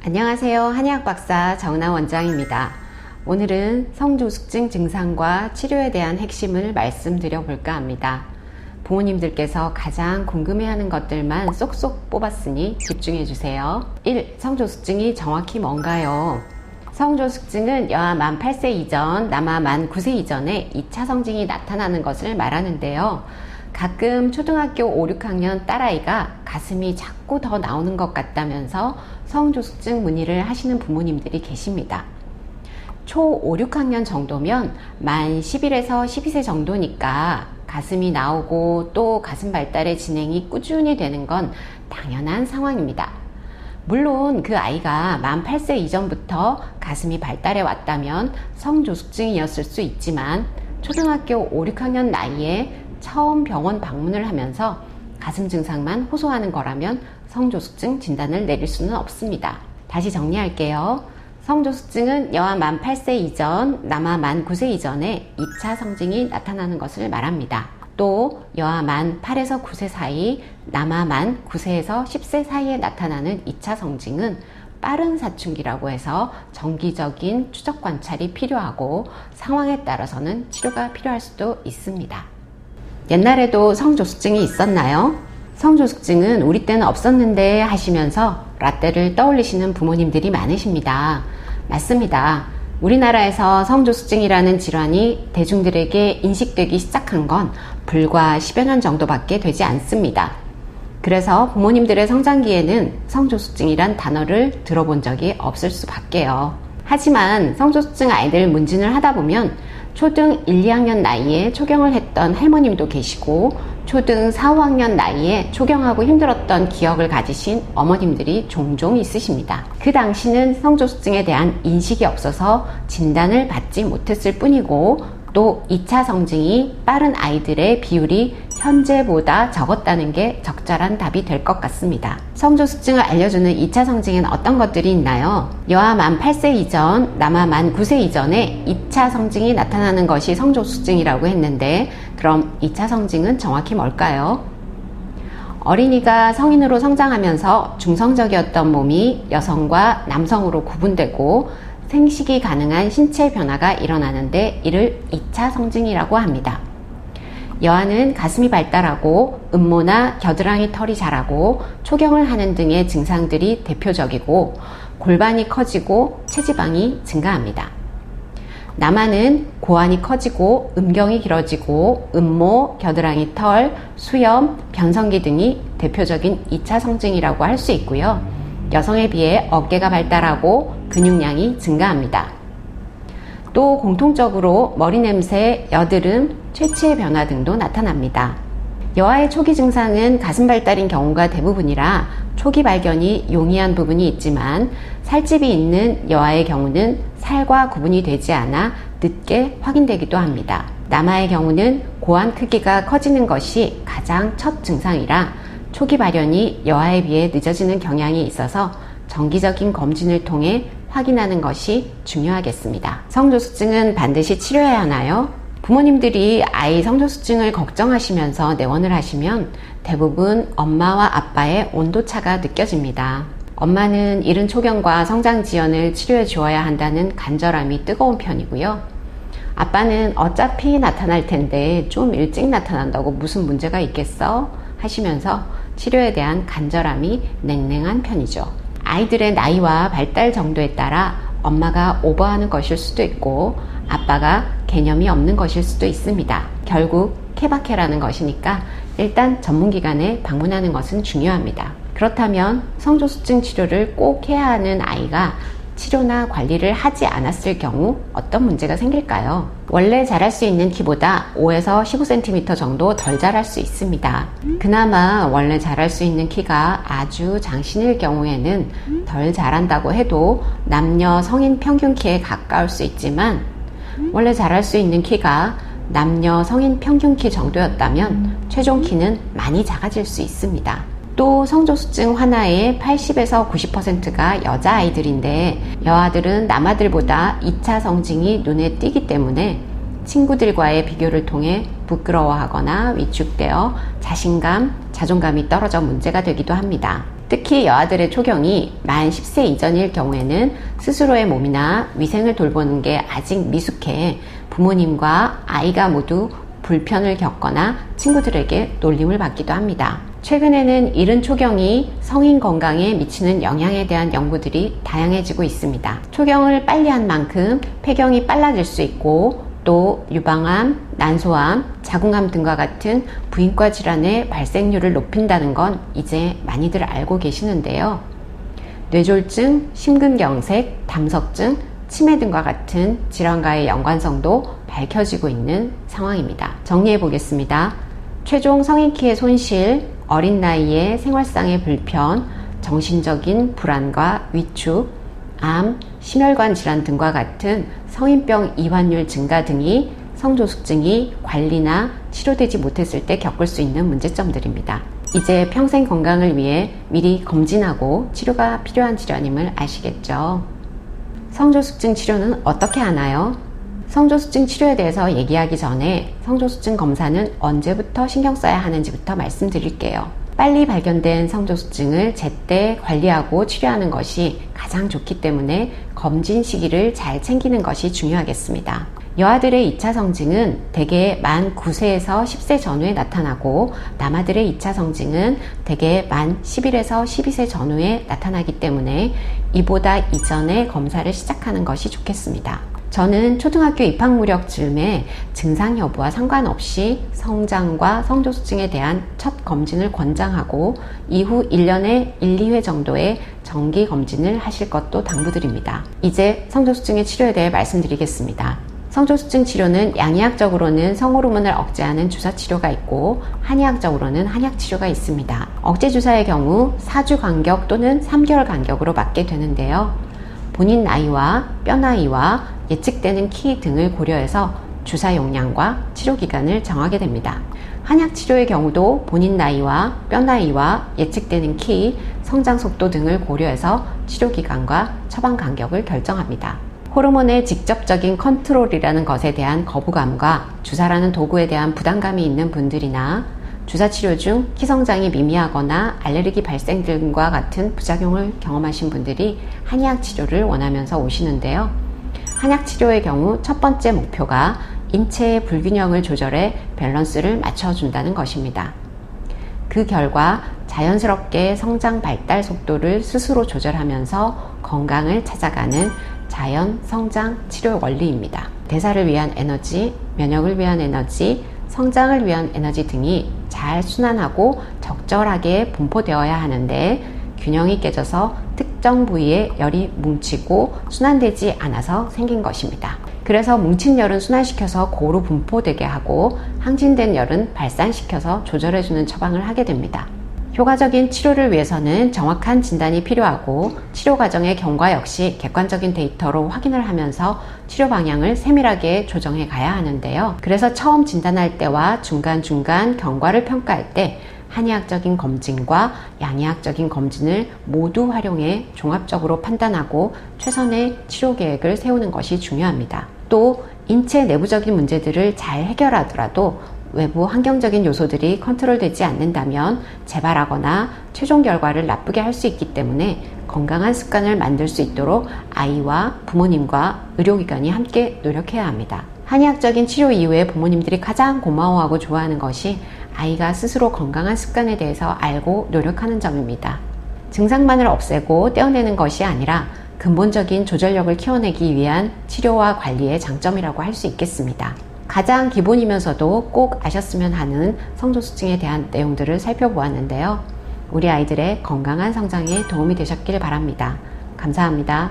안녕하세요. 한의학 박사 정은아 원장입니다. 오늘은 성조숙증 증상과 치료에 대한 핵심을 말씀드려 볼까 합니다. 부모님들께서 가장 궁금해하는 것들만 쏙쏙 뽑았으니 집중해 주세요. 1. 성조숙증이 정확히 뭔가요? 성조숙증은 여아 만 8세 이전, 남아 만 9세 이전에 2차 성징이 나타나는 것을 말하는데요. 가끔 초등학교 5, 6학년 딸아이가 가슴이 자꾸 더 나오는 것 같다면서 성조숙증 문의를 하시는 부모님들이 계십니다. 초 5, 6학년 정도면 만 11에서 12세 정도니까 가슴이 나오고 또 가슴 발달의 진행이 꾸준히 되는 건 당연한 상황입니다. 물론 그 아이가 만 8세 이전부터 가슴이 발달해 왔다면 성조숙증이었을 수 있지만 초등학교 5, 6학년 나이에 처음 병원 방문을 하면서 가슴 증상만 호소하는 거라면 성조숙증 진단을 내릴 수는 없습니다. 다시 정리할게요. 성조숙증은 여아 만 8세 이전, 남아 만 9세 이전에 2차 성징이 나타나는 것을 말합니다. 또 여아 만 8에서 9세 사이, 남아 만 9세에서 10세 사이에 나타나는 2차 성징은 빠른 사춘기라고 해서 정기적인 추적 관찰이 필요하고 상황에 따라서는 치료가 필요할 수도 있습니다. 옛날에도 성조숙증이 있었나요? 성조숙증은 우리 때는 없었는데 하시면서 라떼를 떠올리시는 부모님들이 많으십니다. 맞습니다. 우리나라에서 성조숙증이라는 질환이 대중들에게 인식되기 시작한 건 불과 10여 년 정도밖에 되지 않습니다. 그래서 부모님들의 성장기에는 성조숙증이란 단어를 들어본 적이 없을 수밖에요. 하지만 성조숙증 아이들 문진을 하다 보면 초등 1, 2학년 나이에 초경을 했던 할머님도 계시고 초등 4, 5학년 나이에 초경하고 힘들었던 기억을 가지신 어머님들이 종종 있으십니다. 그 당시는 성조숙증에 대한 인식이 없어서 진단을 받지 못했을 뿐이고 또 2차 성징이 빠른 아이들의 비율이 현재보다 적었다는 게 적절한 답이 될 것 같습니다. 성조숙증을 알려주는 2차 성징엔 어떤 것들이 있나요? 여아 만 8세 이전, 남아 만 9세 이전에 2차 성징이 나타나는 것이 성조숙증이라고 했는데 그럼 2차 성징은 정확히 뭘까요? 어린이가 성인으로 성장하면서 중성적이었던 몸이 여성과 남성으로 구분되고 생식이 가능한 신체 변화가 일어나는데 이를 2차 성징이라고 합니다. 여아는 가슴이 발달하고 음모나 겨드랑이 털이 자라고 초경을 하는 등의 증상들이 대표적이고 골반이 커지고 체지방이 증가합니다. 남아는 고환이 커지고 음경이 길어지고 음모, 겨드랑이 털, 수염, 변성기 등이 대표적인 2차 성징이라고 할 수 있고요. 여성에 비해 어깨가 발달하고 근육량이 증가합니다. 또 공통적으로 머리 냄새, 여드름, 체취의 변화 등도 나타납니다. 여아의 초기 증상은 가슴 발달인 경우가 대부분이라 초기 발견이 용이한 부분이 있지만 살집이 있는 여아의 경우는 살과 구분이 되지 않아 늦게 확인되기도 합니다. 남아의 경우는 고환 크기가 커지는 것이 가장 첫 증상이라 초기 발현이 여아에 비해 늦어지는 경향이 있어서 정기적인 검진을 통해 확인하는 것이 중요하겠습니다. 성조숙증은 반드시 치료해야 하나요? 부모님들이 아이 성조숙증을 걱정하시면서 내원을 하시면 대부분 엄마와 아빠의 온도차가 느껴집니다. 엄마는 이른 초경과 성장 지연을 치료해 주어야 한다는 간절함이 뜨거운 편이고요. 아빠는 어차피 나타날 텐데 좀 일찍 나타난다고 무슨 문제가 있겠어? 하시면서 치료에 대한 간절함이 냉랭한 편이죠. 아이들의 나이와 발달 정도에 따라 엄마가 오버하는 것일 수도 있고 아빠가 개념이 없는 것일 수도 있습니다. 결국 케바케라는 것이니까 일단 전문기관에 방문하는 것은 중요합니다. 그렇다면 성조숙증 치료를 꼭 해야 하는 아이가 치료나 관리를 하지 않았을 경우 어떤 문제가 생길까요? 원래 자랄 수 있는 키보다 5에서 15cm 정도 덜 자랄 수 있습니다. 그나마 원래 자랄 수 있는 키가 아주 장신일 경우에는 덜 자란다고 해도 남녀 성인 평균 키에 가까울 수 있지만 원래 자랄 수 있는 키가 남녀 성인 평균 키 정도였다면 최종 키는 많이 작아질 수 있습니다. 또 성조숙증 환아의 80에서 90%가 여자아이들인데 여아들은 남아들보다 2차 성징이 눈에 띄기 때문에 친구들과의 비교를 통해 부끄러워하거나 위축되어 자신감, 자존감이 떨어져 문제가 되기도 합니다. 특히 여아들의 초경이 만 10세 이전일 경우에는 스스로의 몸이나 위생을 돌보는 게 아직 미숙해 부모님과 아이가 모두 불편을 겪거나 친구들에게 놀림을 받기도 합니다. 최근에는 이른 초경이 성인 건강에 미치는 영향에 대한 연구들이 다양해지고 있습니다. 초경을 빨리 한 만큼 폐경이 빨라질 수 있고 또 유방암, 난소암, 자궁암 등과 같은 부인과 질환의 발생률을 높인다는 건 이제 많이들 알고 계시는데요. 뇌졸중, 심근경색, 담석증, 치매 등과 같은 질환과의 연관성도 밝혀지고 있는 상황입니다. 정리해 보겠습니다. 최종 성인 키의 손실, 어린 나이에 생활상의 불편, 정신적인 불안과 위축, 암, 심혈관 질환 등과 같은 성인병 이환율 증가 등이 성조숙증이 관리나 치료되지 못했을 때 겪을 수 있는 문제점들입니다. 이제 평생 건강을 위해 미리 검진하고 치료가 필요한 질환임을 아시겠죠? 성조숙증 치료는 어떻게 하나요? 성조숙증 치료에 대해서 얘기하기 전에 성조숙증 검사는 언제부터 신경 써야 하는지부터 말씀드릴게요. 빨리 발견된 성조숙증을 제때 관리하고 치료하는 것이 가장 좋기 때문에 검진 시기를 잘 챙기는 것이 중요하겠습니다. 여아들의 2차 성징은 대개 만 9세에서 10세 전후에 나타나고 남아들의 2차 성징은 대개 만 11에서 12세 전후에 나타나기 때문에 이보다 이전에 검사를 시작하는 것이 좋겠습니다. 저는 초등학교 입학 무렵 즈음에 증상 여부와 상관없이 성장과 성조숙증에 대한 첫 검진을 권장하고 이후 1년에 1, 2회 정도의 정기 검진을 하실 것도 당부드립니다. 이제 성조숙증의 치료에 대해 말씀드리겠습니다. 성조숙증 치료는 양의학적으로는 성호르몬을 억제하는 주사 치료가 있고 한의학적으로는 한약 치료가 있습니다. 억제 주사의 경우 4주 간격 또는 3개월 간격으로 맞게 되는데요. 본인 나이와 뼈 나이와 예측되는 키 등을 고려해서 주사 용량과 치료 기간을 정하게 됩니다. 한약 치료의 경우도 본인 나이와 뼈 나이와 예측되는 키, 성장 속도 등을 고려해서 치료 기간과 처방 간격을 결정합니다. 호르몬의 직접적인 컨트롤이라는 것에 대한 거부감과 주사라는 도구에 대한 부담감이 있는 분들이나 주사 치료 중 키 성장이 미미하거나 알레르기 발생 등과 같은 부작용을 경험하신 분들이 한의학 치료를 원하면서 오시는데요. 한약 치료의 경우 첫 번째 목표가 인체의 불균형을 조절해 밸런스를 맞춰준다는 것입니다. 그 결과 자연스럽게 성장 발달 속도를 스스로 조절하면서 건강을 찾아가는 자연 성장 치료 원리입니다. 대사를 위한 에너지, 면역을 위한 에너지, 성장을 위한 에너지 등이 잘 순환하고 적절하게 분포되어야 하는데 균형이 깨져서 특정 부위에 열이 뭉치고 순환되지 않아서 생긴 것입니다. 그래서 뭉친 열은 순환시켜서 고루 분포되게 하고 항진된 열은 발산시켜서 조절해주는 처방을 하게 됩니다. 효과적인 치료를 위해서는 정확한 진단이 필요하고 치료 과정의 경과 역시 객관적인 데이터로 확인을 하면서 치료 방향을 세밀하게 조정해 가야 하는데요. 그래서 처음 진단할 때와 중간중간 경과를 평가할 때 한의학적인 검진과 양의학적인 검진을 모두 활용해 종합적으로 판단하고 최선의 치료 계획을 세우는 것이 중요합니다. 또 인체 내부적인 문제들을 잘 해결하더라도 외부 환경적인 요소들이 컨트롤되지 않는다면 재발하거나 최종 결과를 나쁘게 할 수 있기 때문에 건강한 습관을 만들 수 있도록 아이와 부모님과 의료기관이 함께 노력해야 합니다. 한의학적인 치료 이후에 부모님들이 가장 고마워하고 좋아하는 것이 아이가 스스로 건강한 습관에 대해서 알고 노력하는 점입니다. 증상만을 없애고 떼어내는 것이 아니라 근본적인 조절력을 키워내기 위한 치료와 관리의 장점이라고 할 수 있겠습니다. 가장 기본이면서도 꼭 아셨으면 하는 성조숙증에 대한 내용들을 살펴보았는데요. 우리 아이들의 건강한 성장에 도움이 되셨길 바랍니다. 감사합니다.